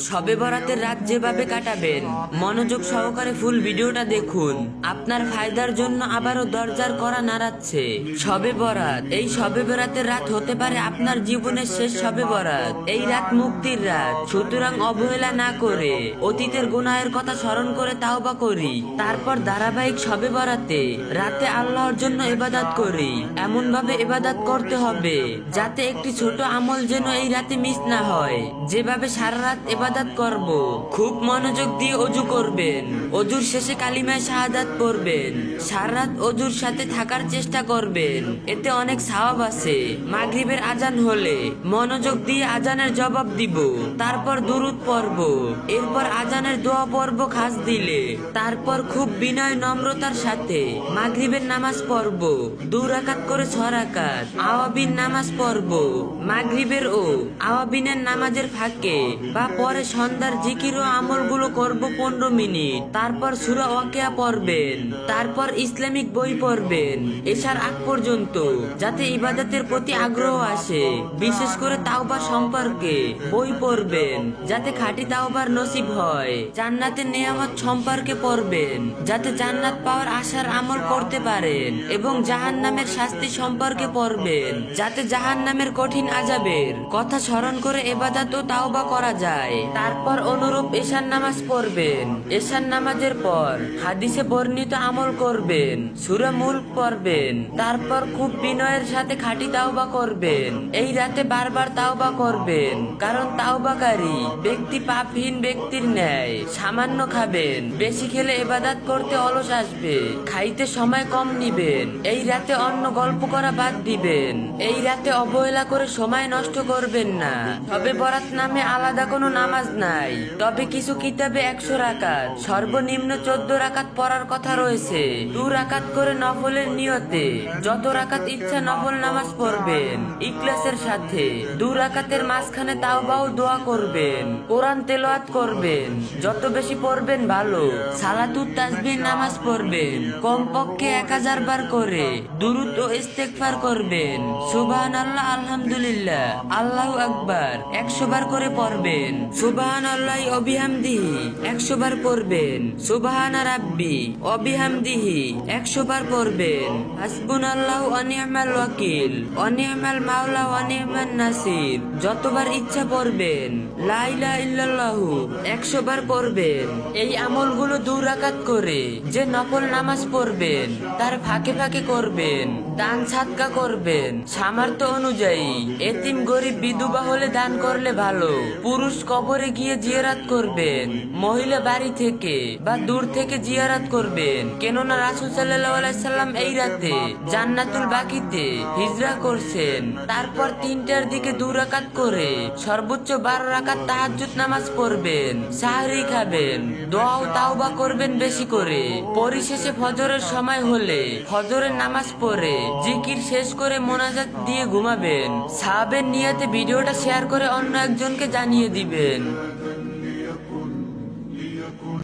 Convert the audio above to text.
শবে বরাতের রাত যেভাবে কাটাবেন মনোযোগ সহকারে ফুল ভিডিওটা দেখুন। আপনার ফায়দার জন্য আবারও দরজার কড়া নাড়াচ্ছে শবে বরাত। এই শবে বরাতের রাত হতে পারে আপনার জীবনের শেষ শবে বরাত। এই রাত মুক্তির রাত, সুতরাং অবহেলা না করে অতীতের গুনাহের কথা স্মরণ করে তাওবা করি। তারপর ধারাবাহিক শবে বরাতে রাতে আল্লাহর জন্য ইবাদত করি। এমন ভাবে ইবাদত করতে হবে যাতে একটি ছোট আমল যেন এই রাতে মিস না হয়। যেভাবে সারা রাত ইবাদত করব, খুব মনোযোগ দিয়ে অজু করবেন, অজুর শেষে কালিমায়ে শাহাদাত পড়বেন, সারা রাত অজুর সাথে থাকার চেষ্টা করবেন, এতে অনেক সওয়াব আছে। মাগরিবের আজান হলে মনোযোগ দিয়ে আজানের জবাব দিব, তারপর দুরূদ পড়ব, এরপর আজানের দোয়া পড়ব খাস দিলে, তারপর খুব বিনয় নম্রতার সাথে মাগরিবের নামাজ পড়ব। 2 রাকাত করে 6 রাকাত আওয়াবিন নামাজ পড়ব। মাগরিবের ও আওয়াবিনের নামাজের ফাঁকে বা পরে সন্ধ্যার জিকির ও আমলগুলো করব 15 মিনিট। তারপর সূরা ওয়াকিয়া পড়বেন, তারপর ইসলামিক বই পড়বেন এশার আগ পর্যন্ত, যাতে ইবাদতের প্রতি আগ্রহ আসে। বিশেষ করে তাওবা সম্পর্কে বই পড়বেন যাতে খাঁটি তাওবার নসিব হয়। জান্নাতের নিয়ামত সম্পর্কে পড়বেন যাতে জান্নাত পাওয়ার আশার আমল করতে পারেন, এবং জাহান্নামের শাস্তি সম্পর্কে পড়বেন যাতে জাহান্নামের কঠিন আযাবের কথা স্মরণ করে ইবাদত ও তাওবা করা যায়। তারপর অনুরূপ এশার নামাজ পড়বেন। এশার নামাজের পর হাদিসে বর্ণিত আমল করবেন, সূরা মুলক পড়বেন, তারপর খুব বিনয়ের সাথে খাঁটি তাওবা করবেন। এই রাতে বারবার তাওবা করবেন, কারণ তাওবাকারী ব্যক্তি পাপহীন ব্যক্তির ন্যায় সামান্য খাবেন। বেশি খেলে ইবাদত করতে অলস আসবে, খাইতে সময় কম নিবেন। এই রাতে অন্য গল্প করা বাদ দিবেন। এই রাতে অবহেলা করে সময় নষ্ট করবেন না। শবে বরাত নামে আলাদা কোনো নামাজ নাই, তবে কিছু কিতাবে 100 রাকাত সর্বনিম্ন 14 রাকাত পড়ার কথা রয়েছে। 2 রাকাত করে নফলের নিয়তে যত রাকাত ইচ্ছা নফল নামাজ পড়বেন ইখলাসের সাথে। 2 রাকাতের মাঝখানে তাওবা ও দোয়া করবেন, কোরআন তেলাওয়াত করবেন, যত বেশি পড়বেন ভালো। সালাতুত তাসবিহ নামাজ পড়বেন, কমপক্ষে 1000 বার করে দুরূদ ও ইস্তেগফার করবেন। সুবহানাল্লাহ, আলহামদুলিল্লাহ, আল্লাহু আকবার 100 বার করে পড়বেন। সুবহানাল্লাহি ওয়া বিহামদিহি 100 বার পড়বেন। সুবহানা রাব্বি ওয়া বিহামদিহি 100 বার পড়বেন। হাসবুনাল্লাহু ওয়া নি'মাল ওয়াকিল ওয়া নি'মাল মাওলা ওয়া নি'মান নাসির যতবার ইচ্ছা পড়বেন। লা ইলাহা ইল্লাল্লাহু 100 বার পড়বেন। এই আমলগুলো 2 রাকাত করে যে নফল নামাজ পড়বেন তার ফাঁকে ফাঁকে করবেন। দান সাদকা করবেন সামর্থ্য অনুযায়ী। এতিম গরিব বিধবা হলে দান করলে ভালো। পুরুষ কবরে গিয়ে জিয়ারাত করবেন, মহিলা বাড়ি থেকে বা দূর থেকে জিয়ারাত করবেন, কেননা রাসূল সাল্লাল্লাহু আলাইহি সাল্লাম এই রাতে জান্নাতুল বাকিতে হিজরা করছেন। তারপর 3টার দিকে 2 রাকাত করে সর্বোচ্চ 12 রাকাত তাহাজ্জুদ নামাজ পড়বেন, সাহরি খাবেন, দোয়া ও তাওবা করবেন বেশি করে। পরিশেষে ফজরের সময় হলে ফজরের নামাজ পড়ে জিকির শেষ করে মোনাজাত দিয়ে ঘুমাবেন। সাহাবের নিয়তে ভিডিওটা শেয়ার করে অন্য একজনকে জানিয়ে দিবেন।